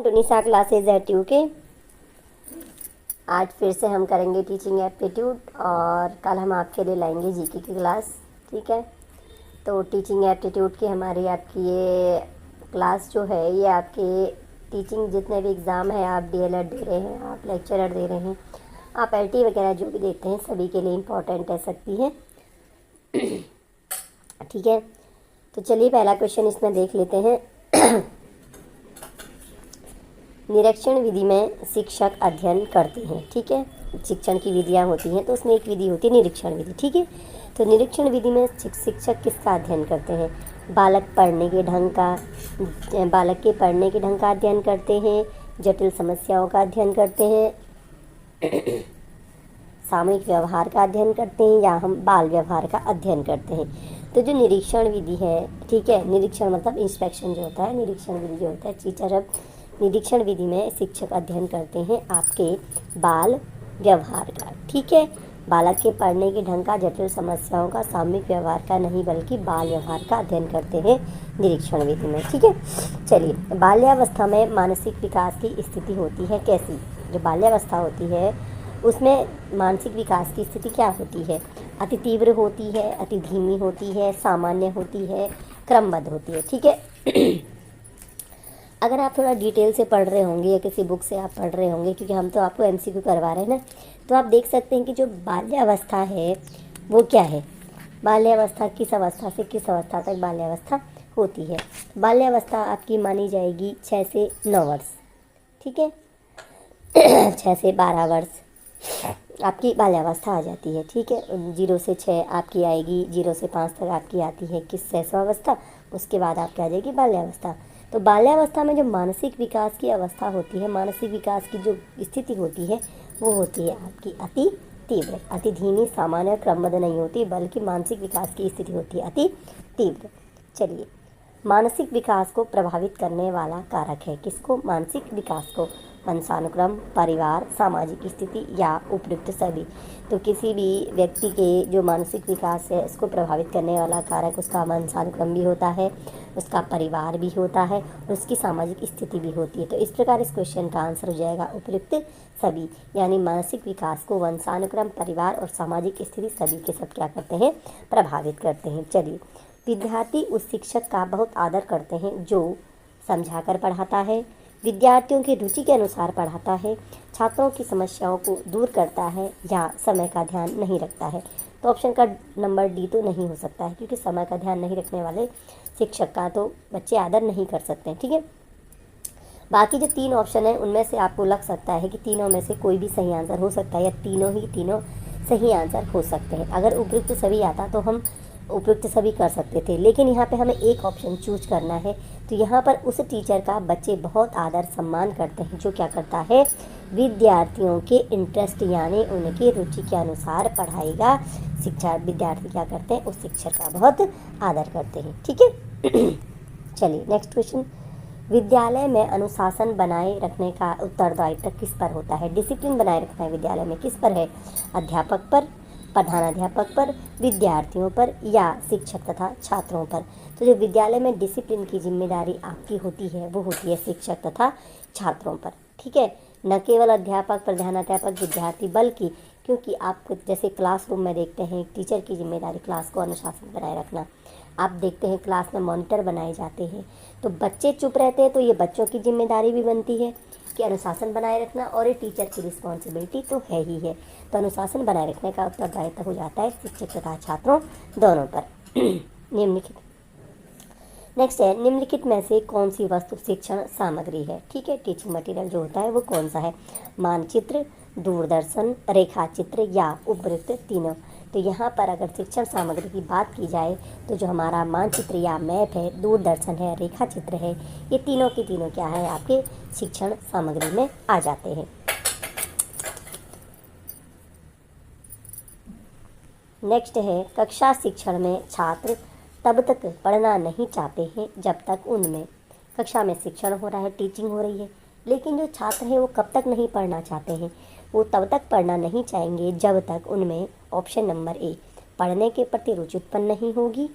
To Nisha classes at UK. आज फिर से हम करेंगे टीचिंग एप्टीट्यूड और कल हम आपके लिए लाएंगे जीके की क्लास। ठीक है, तो टीचिंग एप्टीट्यूड की हमारी आपकी ये क्लास जो है ये आपके टीचिंग जितने भी एग्ज़ाम है, आप डीएलएड दे रहे हैं, आप लेक्चरर दे रहे हैं, आप एलटी वगैरह जो भी देते हैं सभी के लिए इम्पोर्टेंट है सकती है। ठीक है, तो चलिए पहला क्वेश्चन इसमें देख लेते हैं। निरीक्षण विधि में शिक्षक अध्ययन करते हैं। ठीक है, शिक्षण की विधियाँ होती हैं तो उसमें एक विधि होती है निरीक्षण विधि। ठीक है, तो निरीक्षण विधि में शिक्षक किसका अध्ययन करते हैं? बालक के पढ़ने के ढंग का अध्ययन करते हैं, जटिल समस्याओं का अध्ययन करते हैं, सामूहिक व्यवहार का अध्ययन करते हैं, या हम बाल व्यवहार का अध्ययन करते हैं। तो जो निरीक्षण विधि है, ठीक है, निरीक्षण मतलब इंस्पेक्शन जो होता है, निरीक्षण विधि जो होता है टीचर। अब निरीक्षण विधि में शिक्षक अध्ययन करते हैं आपके बाल व्यवहार का। ठीक है, बालक के पढ़ने के ढंग का, जटिल समस्याओं का, सामूहिक व्यवहार का नहीं बल्कि बाल व्यवहार का अध्ययन करते हैं निरीक्षण विधि में। ठीक है, चलिए, बाल्यावस्था में मानसिक विकास की स्थिति होती है कैसी? जो बाल्यावस्था होती है उसमें मानसिक विकास की स्थिति क्या होती है? अति तीव्र होती है, अति धीमी होती है, सामान्य होती है, क्रमबद्ध होती है। ठीक है, अगर आप थोड़ा डिटेल से पढ़ रहे होंगे या किसी बुक से आप पढ़ रहे होंगे, क्योंकि हम तो आपको एमसीक्यू करवा रहे हैं ना, तो आप देख सकते हैं कि जो बाल्यावस्था है वो क्या है। बाल्यावस्था किस अवस्था से किस अवस्था तक बाल्यावस्था होती है? बाल्यावस्था आपकी मानी जाएगी 6 से 9 वर्ष। ठीक है, 6 से 12 वर्ष आपकी बाल्यावस्था आ जाती है। ठीक है, 0 से 6 आपकी आएगी, 0 से 5 तक आपकी आती है किस शैशवावस्था, उसके बाद आपकी आ जाएगी बाल्यावस्था। तो बाल्यावस्था में जो मानसिक विकास की अवस्था होती है, मानसिक विकास की जो स्थिति होती है वो होती है आपकी अति तीव्र। अति धीमी, सामान्य, क्रमबद्ध नहीं होती, बल्कि मानसिक विकास की स्थिति होती है अति तीव्र। चलिए, मानसिक विकास को प्रभावित करने वाला कारक है किसको? मानसिक विकास को। वंशानुक्रम, परिवार, सामाजिक स्थिति या उपयुक्त सभी। तो किसी भी व्यक्ति के जो मानसिक विकास है उसको प्रभावित करने वाला कारक उसका वंशानुक्रम भी होता है, उसका परिवार भी होता है, उसकी सामाजिक स्थिति भी होती है। तो इस प्रकार इस क्वेश्चन का आंसर हो जाएगा उपयुक्त सभी, यानी मानसिक विकास को वंशानुक्रम, परिवार और सामाजिक स्थिति सभी के सब क्या करते हैं? प्रभावित करते हैं। चलिए, विद्यार्थी उस शिक्षक का बहुत आदर करते हैं जो समझाकर पढ़ाता है, विद्यार्थियों की रुचि के अनुसार पढ़ाता है, छात्रों की समस्याओं को दूर करता है, या समय का ध्यान नहीं रखता है। तो ऑप्शन का नंबर डी तो नहीं हो सकता है, क्योंकि समय का ध्यान नहीं रखने वाले शिक्षक का तो बच्चे आदर नहीं कर सकते हैं। ठीक है, बाकी जो 3 ऑप्शन है उनमें से आपको लग सकता है कि तीनों में से कोई भी सही आंसर हो सकता है, या तीनों सही आंसर हो सकते हैं। अगर उपयुक्त सभी आता तो हम उपयुक्त सभी कर सकते थे, लेकिन यहाँ पे हमें एक ऑप्शन चूज करना है। तो यहाँ पर उस टीचर का बच्चे बहुत आदर सम्मान करते हैं जो क्या करता है? विद्यार्थियों के इंटरेस्ट यानी उनकी रुचि के अनुसार पढ़ाएगा। शिक्षा विद्यार्थी क्या करते हैं? उस शिक्षक का बहुत आदर करते हैं। ठीक है, चलिए नेक्स्ट क्वेश्चन। विद्यालय में अनुशासन बनाए रखने का उत्तरदायित्व किस पर होता है? डिसिप्लिन बनाए रखना है विद्यालय में किस पर है? अध्यापक पर, प्रधानाध्यापक पर, विद्यार्थियों पर, या शिक्षक तथा छात्रों पर? तो जो विद्यालय में डिसिप्लिन की जिम्मेदारी आपकी होती है वो होती है शिक्षक तथा छात्रों पर। ठीक है, न केवल अध्यापक, प्रधानाध्यापक, विद्यार्थी, बल्कि क्योंकि आप जैसे क्लासरूम में देखते हैं टीचर की जिम्मेदारी क्लास को अनुशासित बनाए रखना। आप देखते हैं क्लास में मॉनिटर बनाए जाते हैं, तो बच्चे चुप रहते हैं तो ये बच्चों की जिम्मेदारी भी बनती है कि अनुशासन बनाए रखना, और ये टीचर की रिस्पॉन्सिबिलिटी तो है ही है। तो अनुशासन बनाए रखने का उत्तरदायित्व हो जाता है शिक्षक तथा छात्रों दोनों पर। निम्नलिखित नेक्स्ट है, निम्नलिखित में से कौन सी वस्तु शिक्षण सामग्री है? ठीक है, टीचिंग मटेरियल जो होता है वो कौन सा है? मानचित्र, दूरदर्शन, रेखाचित्र, या उपयुक्त तीनों? तो यहाँ पर अगर शिक्षण सामग्री की बात की जाए तो जो हमारा मानचित्र या मैप है, दूरदर्शन है, रेखाचित्र है, ये तीनों की तीनों क्या है? आपके शिक्षण सामग्री में आ जाते हैं। नेक्स्ट है, कक्षा शिक्षण में छात्र तब तक पढ़ना नहीं चाहते हैं जब तक उनमें, कक्षा में शिक्षण हो रहा है, टीचिंग हो रही है, लेकिन जो छात्र हैं वो कब तक नहीं पढ़ना चाहते हैं? वो तब तक पढ़ना नहीं चाहेंगे जब तक उनमें ऑप्शन नंबर ए, पढ़ने के प्रति रुचि उत्पन्न नहीं होगी,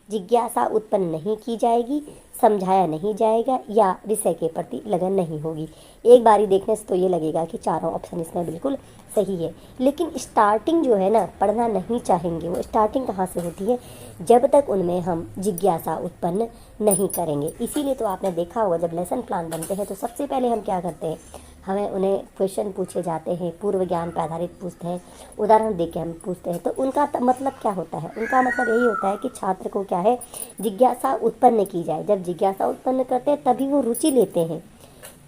जिज्ञासा उत्पन्न नहीं की जाएगी, समझाया नहीं जाएगा या विषय के प्रति लगन नहीं होगी। एक बारी देखने से तो ये लगेगा कि चारों ऑप्शन इसमें बिल्कुल सही है, लेकिन स्टार्टिंग जो है ना, पढ़ना नहीं चाहेंगे वो स्टार्टिंग कहाँ से होती है, जब तक उनमें हम जिज्ञासा उत्पन्न नहीं करेंगे। इसीलिए तो आपने देखा होगा जब लेसन प्लान बनते हैं तो सबसे पहले हम क्या करते हैं, हमें उन्हें क्वेश्चन पूछे जाते हैं, पूर्व ज्ञान पर आधारित पूछते हैं, उदाहरण देके हम पूछते हैं। तो उनका मतलब क्या होता है, उनका मतलब यही होता है कि छात्र को क्या है, जिज्ञासा उत्पन्न की जाए। जब जिज्ञासा उत्पन्न करते हैं तभी वो रुचि लेते हैं,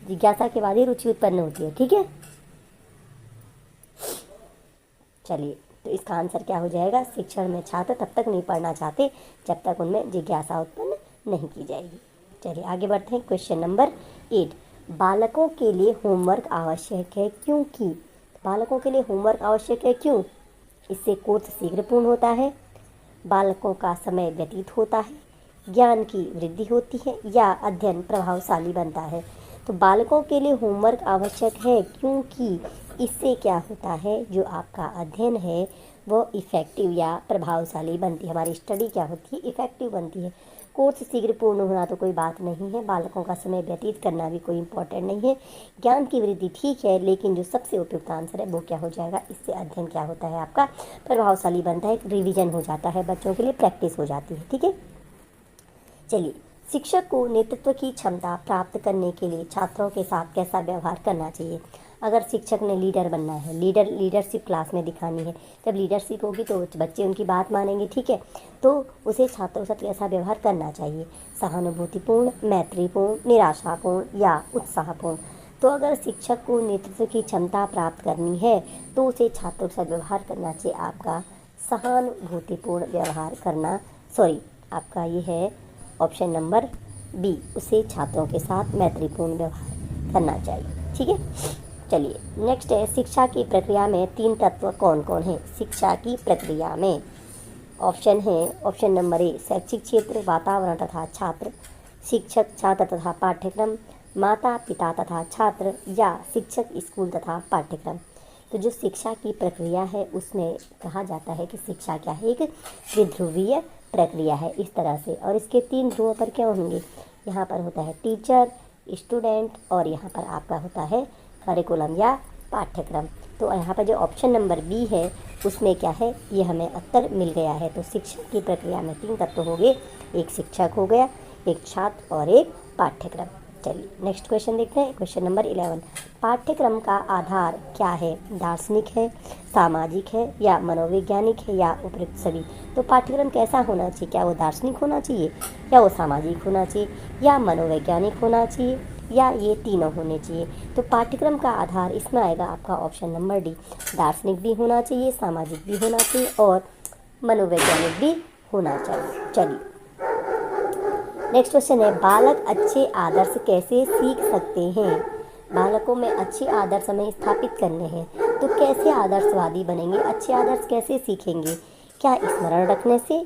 जिज्ञासा के बाद ही रुचि उत्पन्न होती है। ठीक है, चलिए, तो इसका आंसर क्या हो जाएगा, शिक्षण में छात्र तब तक नहीं पढ़ना चाहते जब तक उनमें जिज्ञासा उत्पन्न नहीं की जाएगी। चलिए आगे बढ़ते हैं। क्वेश्चन नंबर 8, बालकों के लिए होमवर्क आवश्यक है क्योंकि, बालकों के लिए होमवर्क आवश्यक है क्यों, इससे कोर्स शीघ्र पूर्ण होता है, बालकों का समय व्यतीत होता है, ज्ञान की वृद्धि होती है या अध्ययन प्रभावशाली बनता है। तो बालकों के लिए होमवर्क आवश्यक है क्योंकि इससे क्या होता है, जो आपका अध्ययन है वो इफ़ेक्टिव या प्रभावशाली बनती है, हमारी स्टडी क्या होती है, इफ़ेक्टिव बनती है। कोर्स शीघ्र पूर्ण होना तो कोई बात नहीं है, बालकों का समय व्यतीत करना भी कोई इम्पोर्टेंट नहीं है, ज्ञान की वृद्धि ठीक है, लेकिन जो सबसे उपयुक्त आंसर है वो क्या हो जाएगा, इससे अध्ययन क्या होता है आपका प्रभावशाली बनता है, रिवीजन हो जाता है, बच्चों के लिए प्रैक्टिस हो जाती है। ठीक है, चलिए, शिक्षक को नेतृत्व की क्षमता प्राप्त करने के लिए छात्रों के साथ कैसा व्यवहार करना चाहिए। अगर शिक्षक ने लीडर बनना है, लीडरशिप क्लास में दिखानी है, जब लीडरशिप होगी तो बच्चे उनकी बात मानेंगे। ठीक है, तो उसे छात्रों के साथ कैसा व्यवहार करना चाहिए, सहानुभूतिपूर्ण, मैत्रीपूर्ण, निराशापूर्ण या उत्साहपूर्ण। तो अगर शिक्षक को नेतृत्व की क्षमता प्राप्त करनी है तो उसे छात्रों के साथ व्यवहार करना चाहिए आपका सहानुभूतिपूर्ण व्यवहार करना, आपका ये है ऑप्शन नंबर बी, उसे छात्रों के साथ मैत्रीपूर्ण व्यवहार करना चाहिए। ठीक है, चलिए नेक्स्ट है, शिक्षा की प्रक्रिया में 3 तत्व कौन कौन है। शिक्षा की प्रक्रिया में ऑप्शन है, ऑप्शन नंबर ए, शैक्षिक क्षेत्र, वातावरण तथा छात्र, शिक्षक छात्र तथा पाठ्यक्रम, माता पिता तथा छात्र या शिक्षक स्कूल तथा पाठ्यक्रम। तो जो शिक्षा की प्रक्रिया है उसमें कहा जाता है कि शिक्षा क्या है, एक द्विध्रुवीय प्रक्रिया है इस तरह से, और इसके 3 ध्रुवों पर क्या होंगे, यहाँ पर होता है टीचर, स्टूडेंट और यहाँ पर आपका होता है करिकुलम या पाठ्यक्रम। तो यहाँ पर जो ऑप्शन नंबर बी है उसमें क्या है, ये हमें उत्तर मिल गया है। तो शिक्षा की प्रक्रिया में 3 तत्व हो गए, एक शिक्षक हो गया, एक छात्र और एक पाठ्यक्रम। चलिए नेक्स्ट क्वेश्चन देखते हैं, क्वेश्चन नंबर 11, पाठ्यक्रम का आधार क्या है, दार्शनिक है, सामाजिक है या मनोवैज्ञानिक है या उपयुक्त सभी। तो पाठ्यक्रम कैसा होना चाहिए, क्या वो दार्शनिक होना चाहिए या वो सामाजिक होना चाहिए या मनोवैज्ञानिक होना चाहिए या ये तीनों होने चाहिए। तो पाठ्यक्रम का आधार इसमें आएगा आपका ऑप्शन नंबर डी, दार्शनिक भी होना चाहिए, सामाजिक भी होना चाहिए और मनोवैज्ञानिक भी होना चाहिए। चलिए नेक्स्ट क्वेश्चन है, बालक अच्छे आदर्श कैसे सीख सकते हैं। बालकों में अच्छे आदर्श हमें स्थापित करने हैं, तो कैसे आदर्शवादी बनेंगे, अच्छे आदर्श कैसे सीखेंगे, क्या स्मरण रखने से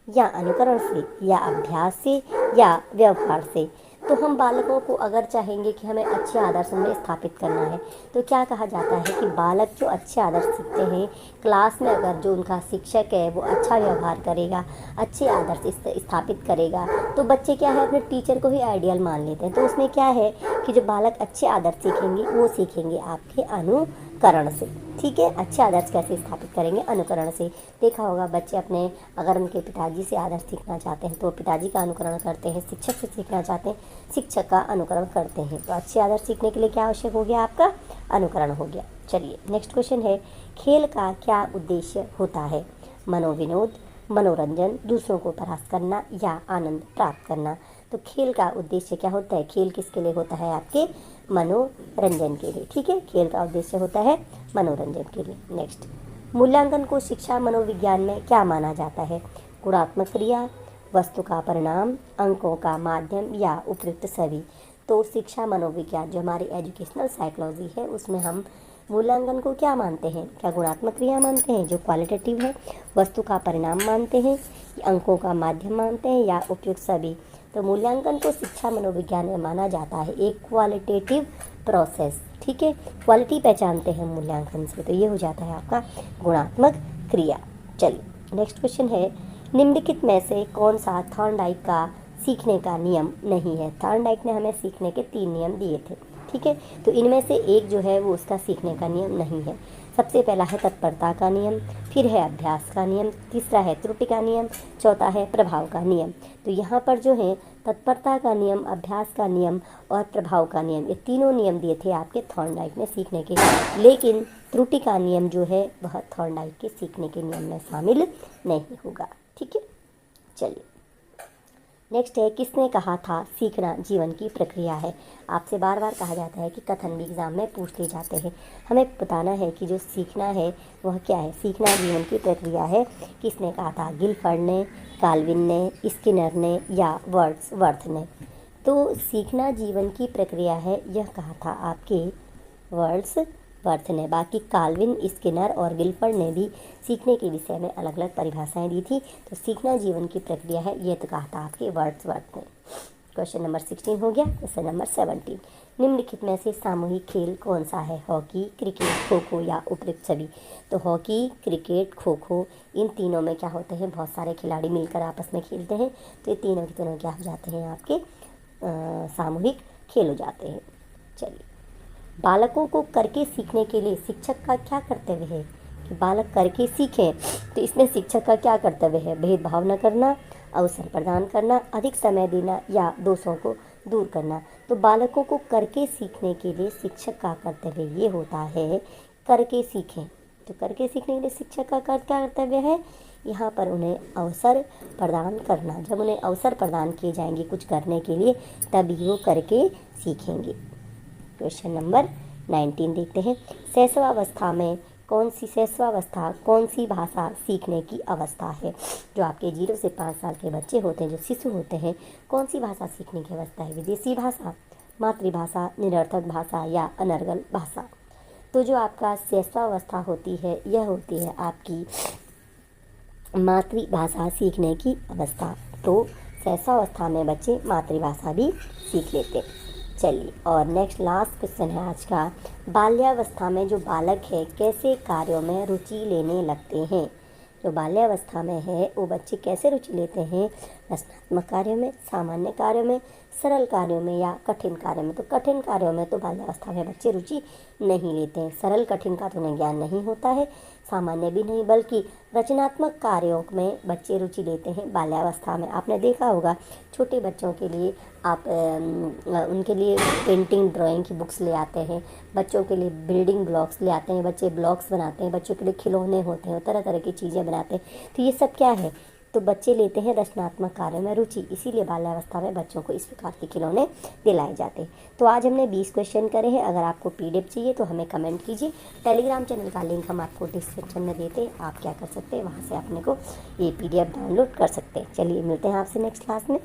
या अनुकरण से या अभ्यास से या व्यवहार से। तो हम बालकों को अगर चाहेंगे कि हमें अच्छे आदर्श में स्थापित करना है तो क्या कहा जाता है कि बालक जो अच्छे आदर्श सीखते हैं, क्लास में अगर जो उनका शिक्षक है वो अच्छा व्यवहार करेगा, अच्छे आदर्श स्थापित करेगा, तो बच्चे क्या है अपने टीचर को ही आइडियल मान लेते हैं। तो उसमें क्या है कि जो बालक अच्छे आदर्श सीखेंगे वो सीखेंगे आपके अनुकरण से। ठीक है, अच्छे आदर्श कैसे स्थापित करेंगे, अनुकरण से। देखा होगा बच्चे अपने, अगर उनके पिताजी से आदर्श सीखना चाहते हैं तो पिताजी का अनुकरण करते हैं, शिक्षक से सीखना चाहते हैं शिक्षक का अनुकरण करते हैं। तो अच्छे आदर्श सीखने के लिए क्या आवश्यक हो गया, आपका अनुकरण हो गया। चलिए नेक्स्ट क्वेश्चन है, खेल का क्या उद्देश्य होता है, मनोविनोद, मनोरंजन, दूसरों को परास्त करना या आनंद प्राप्त करना। तो खेल का उद्देश्य क्या होता है, खेल किसके लिए होता है, आपके मनोरंजन के लिए। ठीक है, खेल का उद्देश्य होता है मनोरंजन के लिए। नेक्स्ट, मूल्यांकन को शिक्षा मनोविज्ञान में क्या माना जाता है, गुणात्मक क्रिया, वस्तु का परिणाम, अंकों का माध्यम या उपयुक्त सभी। तो शिक्षा मनोविज्ञान जो हमारी एजुकेशनल साइकोलॉजी है उसमें हम मूल्यांकन को क्या मानते हैं, क्या गुणात्मक क्रिया मानते हैं जो क्वालिटेटिव है, वस्तु का परिणाम मानते हैं, अंकों का माध्यम मानते हैं या उपयुक्त सभी। तो मूल्यांकन को शिक्षा मनोविज्ञान में माना जाता है एक क्वालिटेटिव प्रोसेस। ठीक है, क्वालिटी पहचानते हैं मूल्यांकन से, तो ये हो जाता है आपका गुणात्मक क्रिया। चलिए नेक्स्ट क्वेश्चन है, निम्नलिखित में से कौन सा थॉर्नडाइक का सीखने का नियम नहीं है। थॉर्नडाइक ने हमें सीखने के 3 नियम दिए थे, ठीक है। तो इनमें से एक जो है वो उसका सीखने का नियम नहीं है। सबसे पहला है तत्परता का नियम, फिर है अभ्यास का नियम, तीसरा है त्रुटि का नियम, चौथा है प्रभाव का नियम। तो यहाँ पर जो है तत्परता का नियम, अभ्यास का नियम और प्रभाव का नियम, ये तीनों नियम दिए थे आपके थॉर्नडाइक ने सीखने के। लेकिन त्रुटि का नियम जो है वह थॉर्नडाइक के सीखने के नियम में शामिल नहीं होगा, ठीक है। चलिए नेक्स्ट है, किसने कहा था सीखना जीवन की प्रक्रिया है। आपसे बार बार कहा जाता है कि कथन भी एग्जाम में पूछ ले जाते हैं। हमें बताना है कि जो सीखना है वह क्या है। सीखना जीवन की प्रक्रिया है, किसने कहा था? गिलफर्ड ने, काल्विन ने, स्किनर ने या वर्ड्सवर्थ ने। तो सीखना जीवन की प्रक्रिया है यह कहा था आपके वर्ड्सवर्थ ने। बाकी काल्विन, स्किनर और गिलफर्ड ने भी सीखने के विषय में अलग अलग परिभाषाएं दी थी। तो सीखना जीवन की प्रक्रिया है यह तो कहा था आपके वर्ड्सवर्थ ने। क्वेश्चन नंबर 16 हो गया। क्वेश्चन नंबर 17, निम्नलिखित में से सामूहिक खेल कौन सा है? हॉकी, क्रिकेट, खो खो या उपयुक्त सभी? तो हॉकी, क्रिकेट, खो खो, इन तीनों में क्या होते हैं? बहुत सारे खिलाड़ी मिलकर आपस में खेलते हैं। तो ये तीनों के तीनों क्या हो जाते हैं? आपके सामूहिक खेल हो जाते हैं। चलिए, बालकों को करके सीखने के लिए शिक्षक का क्या कर्तव्य है? कि बालक करके सीखें, तो इसमें शिक्षक का क्या कर्तव्य है? भेदभाव न करना, अवसर प्रदान करना, अधिक समय देना या दोषों को दूर करना। तो बालकों को करके सीखने के लिए शिक्षक का कर्तव्य ये होता है करके सीखें। तो करके सीखने के लिए शिक्षक का क्या कर्तव्य है? यहाँ पर उन्हें अवसर प्रदान करना। जब उन्हें अवसर प्रदान किए जाएंगे कुछ करने के लिए, तभी वो करके सीखेंगे। क्वेश्चन नंबर 19 देखते हैं। शैशवावस्था में शैशवावस्था कौन सी भाषा सीखने की अवस्था है? जो आपके 0 से 5 साल के बच्चे होते हैं, जो शिशु होते हैं, कौन सी भाषा सीखने की अवस्था है? विदेशी भाषा, मातृभाषा, निरर्थक भाषा या अनर्गल भाषा? तो जो आपका शैशवावस्था होती है यह होती है आपकी मातृभाषा सीखने की अवस्था। तो शैशवावस्था में बच्चे मातृभाषा भी सीख लेते हैं। चलिए, और नेक्स्ट लास्ट क्वेश्चन है आज का। बाल्यावस्था में जो बालक है कैसे कार्यों में रुचि लेने लगते हैं? जो बाल्यावस्था में है वो बच्चे कैसे रुचि लेते हैं? रचनात्मक कार्यों में, सामान्य कार्यों में, सरल कार्यों में या कठिन कार्यों में? तो कठिन कार्यों में तो बाल्यावस्था में बच्चे रुचि नहीं लेते हैं। सरल कठिन का तो उन्हें ज्ञान नहीं होता है, सामान्य भी नहीं, बल्कि रचनात्मक कार्यों में बच्चे रुचि लेते हैं बाल्यावस्था में। आपने देखा होगा छोटे बच्चों के लिए आप उनके लिए पेंटिंग ड्राइंग की बुक्स ले आते हैं, बच्चों के लिए बिल्डिंग ब्लॉक्स ले आते हैं, बच्चे ब्लॉक्स बनाते हैं, बच्चों के लिए खिलौने होते हैं, तरह तरह की चीज़ें बनाते हैं। तो ये सब क्या है? तो बच्चे लेते हैं रचनात्मक कार्यों में रुचि, इसीलिए बाल्यावस्था में बच्चों को इस प्रकार के खिलौने दिलाए जाते हैं। तो आज हमने 20 क्वेश्चन करे हैं। अगर आपको PDF चाहिए तो हमें कमेंट कीजिए। टेलीग्राम चैनल का लिंक हम आपको डिस्क्रिप्शन में देते हैं, आप क्या कर सकते हैं, वहाँ से अपने को ये PDF डाउनलोड कर सकते हैं। चलिए मिलते हैं आपसे नेक्स्ट क्लास में।